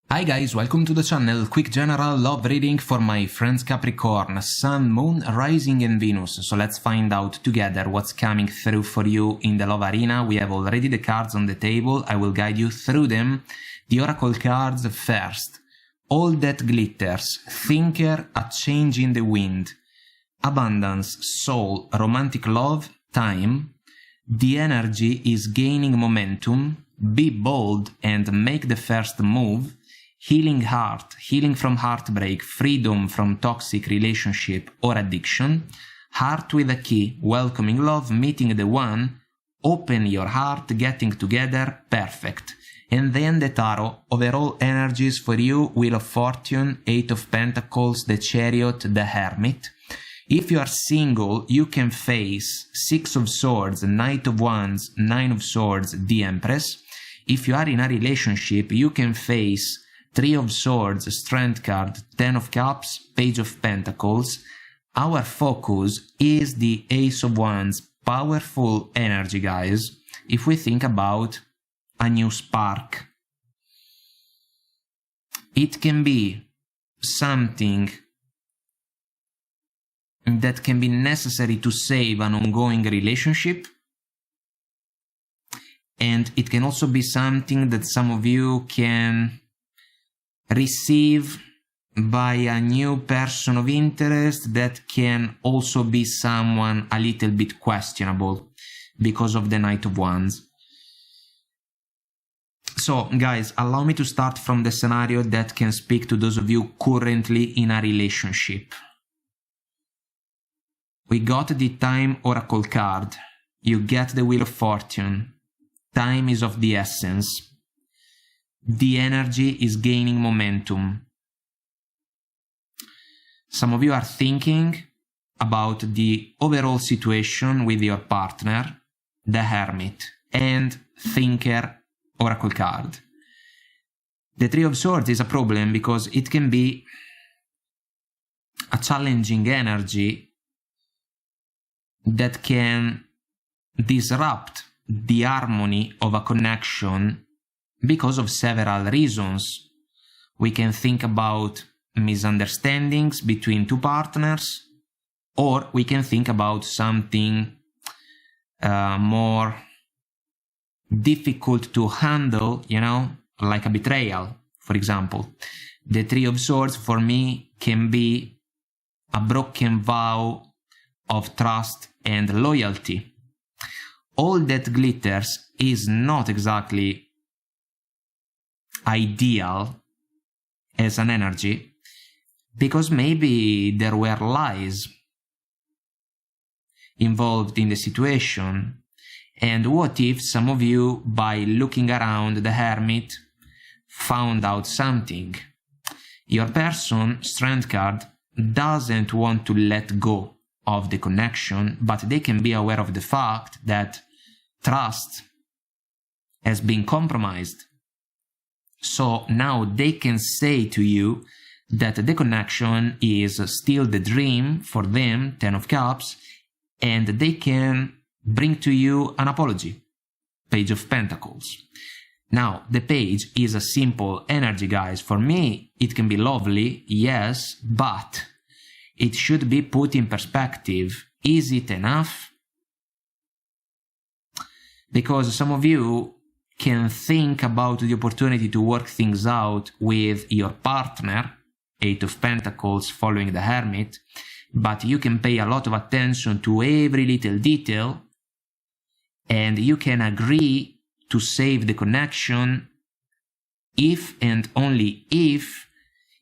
Hi guys, welcome to the channel. Quick general love reading for my friends Capricorn, Sun, Moon, Rising and Venus. So let's find out together what's coming through for you in the love arena. We have already the cards on the table. I will guide you through them. The oracle cards first. All that glitters, Thinker, a change in the wind. Abundance, Soul, romantic love, Time. The energy is gaining momentum. Be bold and make the first move. Healing heart, healing from heartbreak, freedom from toxic relationship or addiction. Heart with a key, welcoming love, meeting the one. Open your heart, getting together, perfect. And then the tarot, overall energies for you, Wheel of Fortune, Eight of Pentacles, the Chariot, the Hermit. If you are single, you can face Six of Swords, Knight of Wands, Nine of Swords, the Empress. If you are in a relationship, you can face Three of Swords, Strength card, Ten of Cups, Page of Pentacles. Our focus is the Ace of Wands, powerful energy, guys. If we think about a new spark, it can be something that can be necessary to save an ongoing relationship. And it can also be something that some of you can receive by a new person of interest that can also be someone a little bit questionable because of the Knight of Wands. So, guys, allow me to start from the scenario that can speak to those of you currently in a relationship. We got the Time Oracle card. You get the Wheel of Fortune. Time is of the essence. The energy is gaining momentum. Some of you are thinking about the overall situation with your partner, the Hermit, and Thinker Oracle card. The Three of Swords is a problem because it can be a challenging energy that can disrupt the harmony of a connection because of several reasons. We can think about misunderstandings between two partners, or we can think about something more difficult to handle, like a betrayal, for example. The Three of Swords for me can be a broken vow of trust and loyalty. All that glitters is not exactly ideal as an energy because maybe there were lies involved in the situation. And what if some of you, by looking around the Hermit, found out something? Your person, Strength card, doesn't want to let go of the connection, but they can be aware of the fact that trust has been compromised. So now they can say to you that the connection is still the dream for them, Ten of Cups, and they can bring to you an apology, Page of Pentacles. Now, the page is a simple energy, guys. For me, it can be lovely, yes, but it should be put in perspective. Is it enough? Because some of you can think about the opportunity to work things out with your partner, Eight of Pentacles following the Hermit, but you can pay a lot of attention to every little detail, and you can agree to save the connection if and only if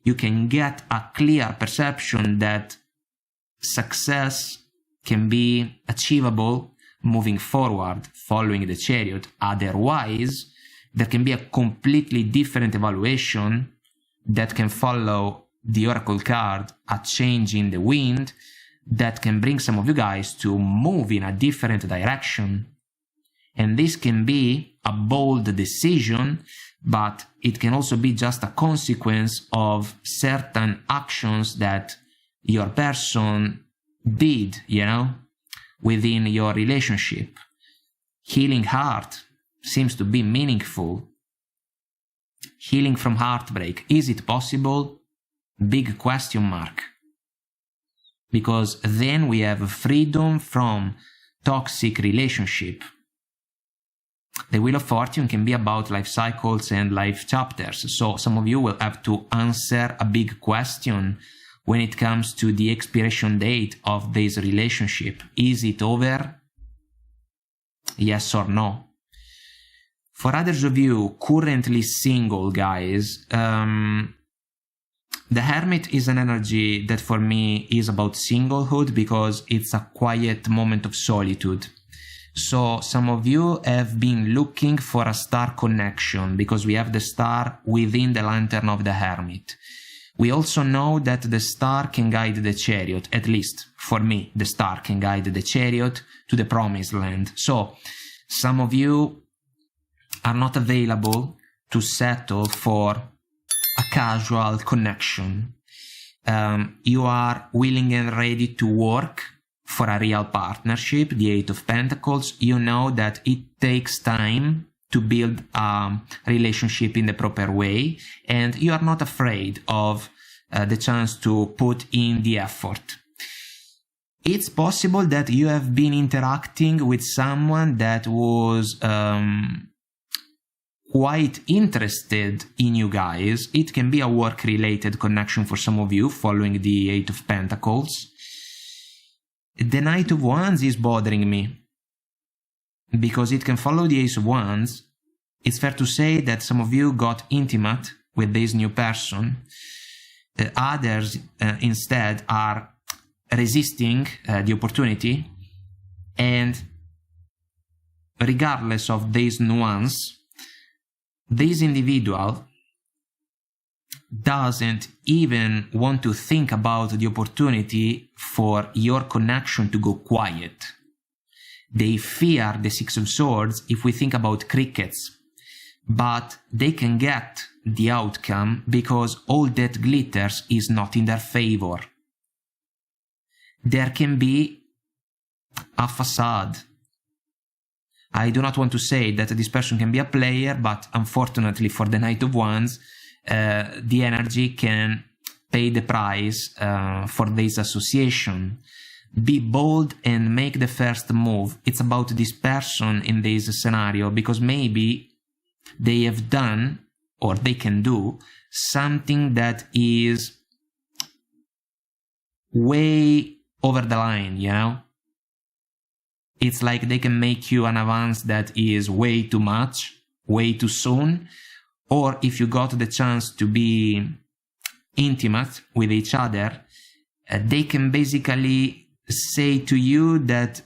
you can get a clear perception that success can be achievable moving forward, following the Chariot. Otherwise, there can be a completely different evaluation that can follow the Oracle card, a change in the wind, that can bring some of you guys to move in a different direction. And this can be a bold decision, but it can also be just a consequence of certain actions that your person did, within your relationship. Healing heart seems to be meaningful. Healing from heartbreak. Is it possible? Big question mark. Because then we have freedom from toxic relationship. The Wheel of Fortune can be about life cycles and life chapters. So some of you will have to answer a big question when it comes to the expiration date of this relationship. Is it over? Yes or no? For others of you currently single, guys, the Hermit is an energy that for me is about singlehood because it's a quiet moment of solitude. So some of you have been looking for a star connection because we have the star within the lantern of the Hermit. We also know that the star can guide the chariot, at least for me, the star can guide the chariot to the promised land. So some of you are not available to settle for a casual connection. You are willing and ready to work for a real partnership, the Eight of Pentacles. You know that it takes time to build a relationship in the proper way, and you are not afraid of the chance to put in the effort. It's possible that you have been interacting with someone that was quite interested in you guys. It can be a work-related connection for some of you, following the Eight of Pentacles. The Knight of Wands is bothering me, because it can follow the Ace of Wands. It's fair to say that some of you got intimate with this new person. Others instead are resisting the opportunity, and regardless of this nuance, this individual doesn't even want to think about the opportunity for your connection to go quiet. They fear the Six of Swords if we think about crickets, but they can get the outcome because all that glitters is not in their favor. There can be a facade. I do not want to say that this person can be a player, but unfortunately for the Knight of Wands, the energy can pay the price for this association. Be bold and make the first move. It's about this person in this scenario, because maybe they have done, or they can do, something that is way over the line, you know? It's like they can make you an advance that is way too much, way too soon. Or if you got the chance to be intimate with each other, they can basically say to you that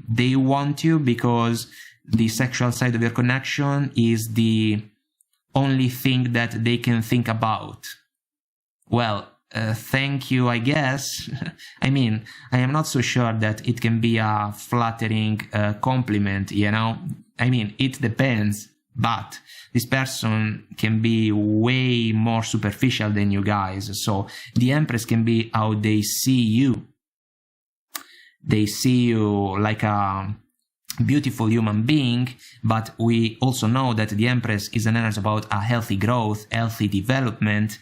they want you because the sexual side of your connection is the only thing that they can think about. Well, thank you, I guess. I mean, I am not so sure that it can be a flattering compliment, you know? I mean, it depends, but this person can be way more superficial than you guys. So the Empress can be how they see you. They see you like a beautiful human being, but we also know that the Empress is an energy about a healthy growth, healthy development.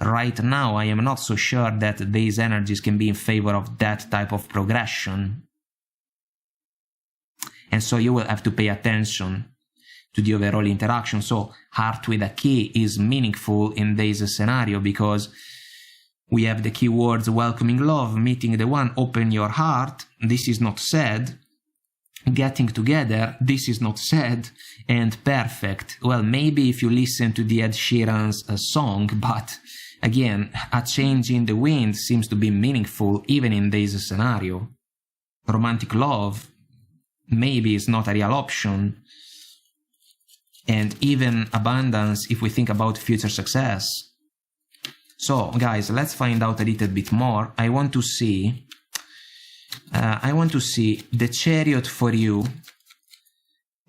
Right now, I am not so sure that these energies can be in favor of that type of progression. And so you will have to pay attention to the overall interaction. So Heart with a Key is meaningful in this scenario because we have the keywords welcoming love, meeting the one, open your heart, this is not said, getting together, this is not said, and perfect. Well, maybe if you listen to the Ed Sheeran's song, but again, a change in the wind seems to be meaningful even in this scenario. Romantic love maybe is not a real option, and even abundance if we think about future success. So, guys, let's find out a little bit more. I want to see the Chariot for you.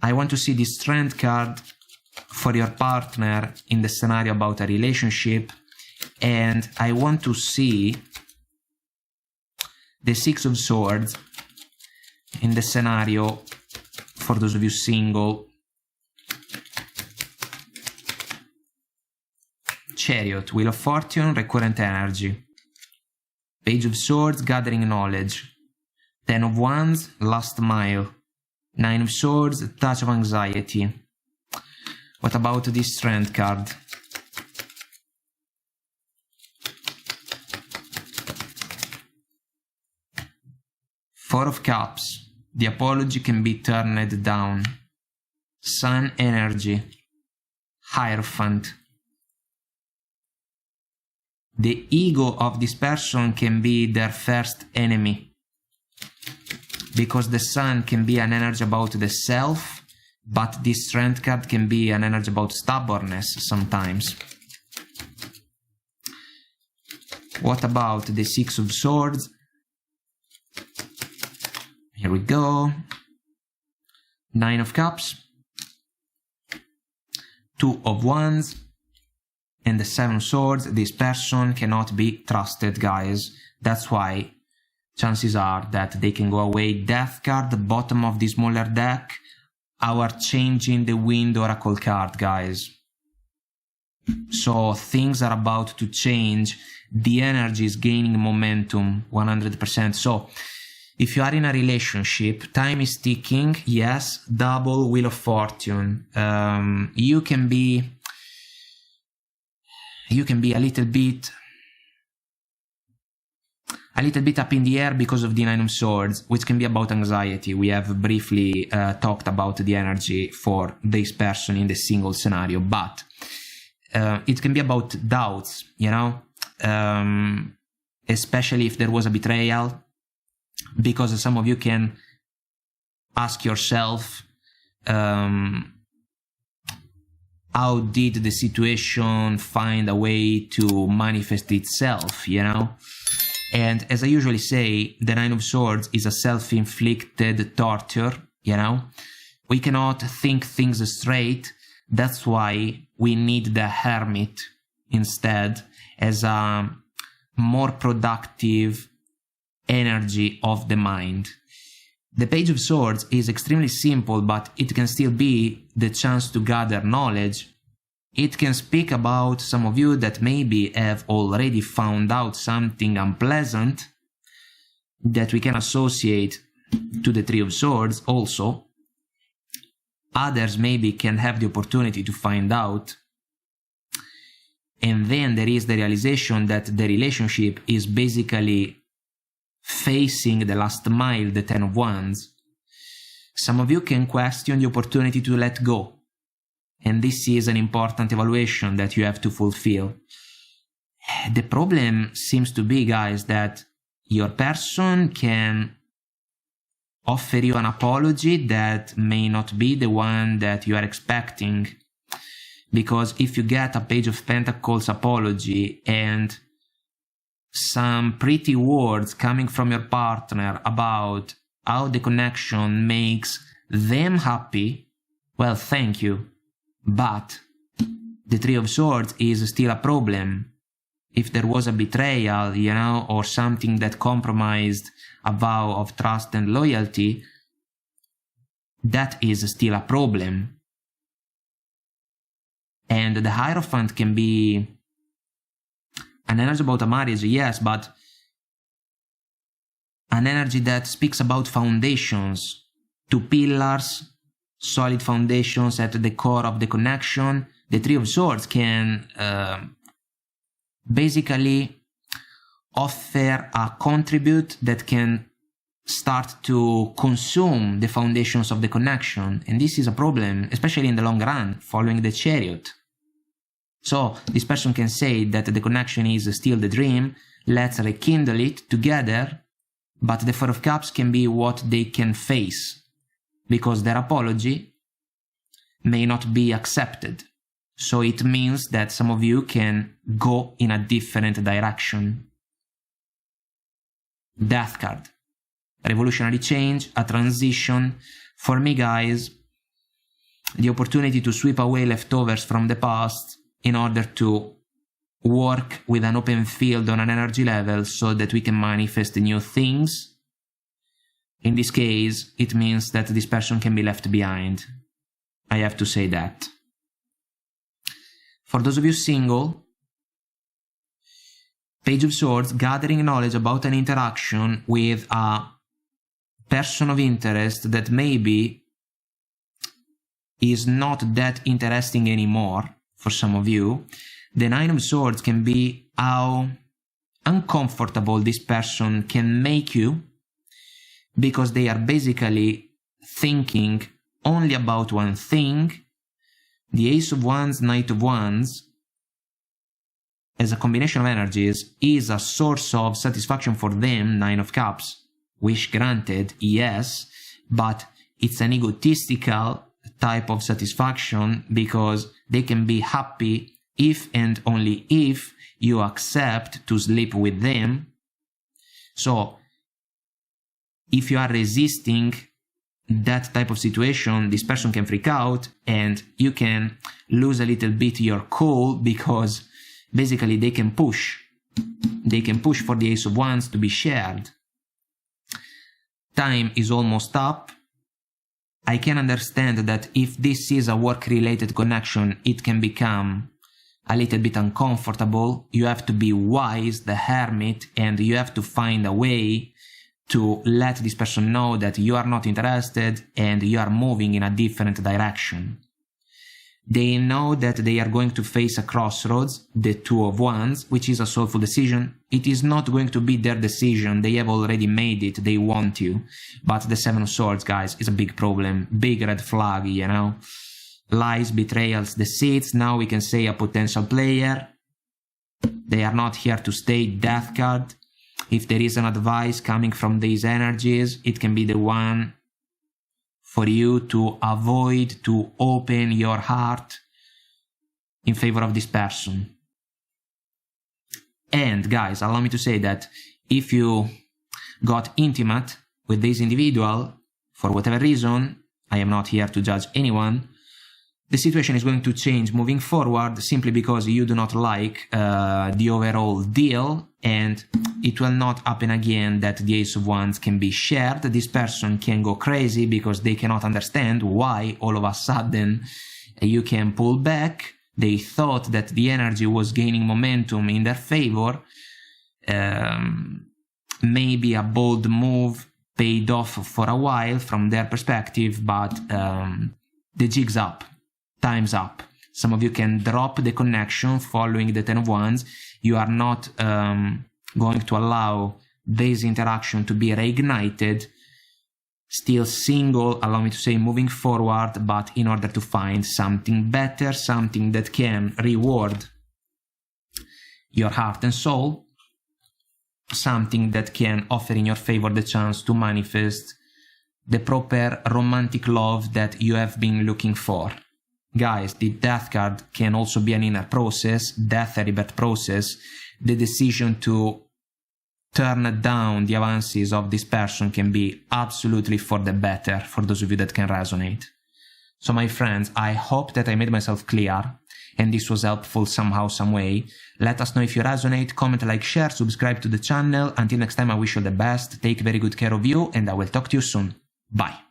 I want to see the Strength card for your partner in the scenario about a relationship. And I want to see the Six of Swords in the scenario for those of you single. Chariot, Wheel of Fortune, Recurrent Energy. Page of Swords, Gathering Knowledge. 10 of Wands, Last Mile. 9 of Swords, Touch of Anxiety. What about this Strength card? Four of Cups, the apology can be turned down. Sun Energy, Hierophant. The ego of this person can be their first enemy, because the Sun can be an energy about the self, but this Strength card can be an energy about stubbornness sometimes. What about the Six of Swords? Here we go. 9 of Cups, 2 of Wands, and the 7 of Swords. This person cannot be trusted, guys. That's why chances are that they can go away. Death card, the bottom of the smaller deck. Our Changing the Wind Oracle card, guys. So things are about to change. The energy is gaining momentum 100%. So if you are in a relationship, time is ticking, yes, double Wheel of Fortune. You can be a little bit up in the air because of the 9 of Swords, which can be about anxiety. We have briefly talked about the energy for this person in the single scenario, but it can be about doubts, you know, especially if there was a betrayal. Because some of you can ask yourself, how did the situation find a way to manifest itself, you know? And as I usually say, the 9 of Swords is a self-inflicted torture, you know? We cannot think things straight. That's why we need the Hermit instead as a more productive energy of the mind. The Page of Swords is extremely simple, but it can still be the chance to gather knowledge. It can speak about some of you that maybe have already found out something unpleasant that we can associate to the Three of Swords also. Others maybe can have the opportunity to find out. And then there is the realization that the relationship is basically facing the last mile, the 10 of Wands. Some of you can question the opportunity to let go. And this is an important evaluation that you have to fulfill. The problem seems to be, guys, that your person can offer you an apology that may not be the one that you are expecting. Because if you get a Page of Pentacles apology and some pretty words coming from your partner about how the connection makes them happy, well, thank you. But the Three of Swords is still a problem. If there was a betrayal, you know, or something that compromised a vow of trust and loyalty, that is still a problem. And the Hierophant can be an energy about a marriage, yes, but an energy that speaks about foundations, 2 pillars, solid foundations at the core of the connection. The Three of Swords can basically offer a contribute that can start to consume the foundations of the connection. And this is a problem, especially in the long run, following the Chariot. So this person can say that the connection is still the dream, let's rekindle it together, but the Four of Cups can be what they can face, because their apology may not be accepted. So it means that some of you can go in a different direction. Death card. Revolutionary change, a transition. For me, guys, the opportunity to sweep away leftovers from the past in order to work with an open field on an energy level so that we can manifest new things. In this case, it means that this person can be left behind. I have to say that. For those of you single, Page of Swords, gathering knowledge about an interaction with a person of interest that maybe is not that interesting anymore for some of you. The Nine of Swords can be how uncomfortable this person can make you, because they are basically thinking only about one thing. The Ace of Wands, Knight of Wands, as a combination of energies, is a source of satisfaction for them. Nine of Cups, wish granted, yes, but it's an egotistical type of satisfaction, because they can be happy if and only if you accept to sleep with them. So if you are resisting that type of situation, this person can freak out and you can lose a little bit your cool, because basically they can push for the Ace of Wands to be shared. Time is almost up. I can understand that if this is a work-related connection, it can become a little bit uncomfortable. You have to be wise, the hermit, and you have to find a way to let this person know that you are not interested and you are moving in a different direction. They know that they are going to face a crossroads, the Two of Wands, which is a soulful decision. It is not going to be their decision. They have already made it. They want you. But the Seven of Swords, guys, is a big problem. Big red flag, you know. Lies, betrayals, deceits. Now we can say a potential player. They are not here to stay. Death card. If there is an advice coming from these energies, it can be the one for you to avoid to open your heart in favor of this person. And guys, allow me to say that if you got intimate with this individual, for whatever reason, I am not here to judge anyone, the situation is going to change moving forward, simply because you do not like the overall deal, and it will not happen again that the Ace of Wands can be shared. This person can go crazy because they cannot understand why all of a sudden you can pull back. They thought that the energy was gaining momentum in their favor. Maybe a bold move paid off for a while from their perspective, but the jig's up. Time's up. Some of you can drop the connection following the Ten of Wands. You are not going to allow this interaction to be reignited. Still single, allow me to say, moving forward, but in order to find something better, something that can reward your heart and soul, something that can offer in your favor the chance to manifest the proper romantic love that you have been looking for. Guys, the Death card can also be an inner process, death and rebirth process. The decision to turn down the advances of this person can be absolutely for the better, for those of you that can resonate. So my friends, I hope that I made myself clear and this was helpful somehow, some way. Let us know if you resonate, comment, like, share, subscribe to the channel. Until next time, I wish you the best, take very good care of you, and I will talk to you soon. Bye.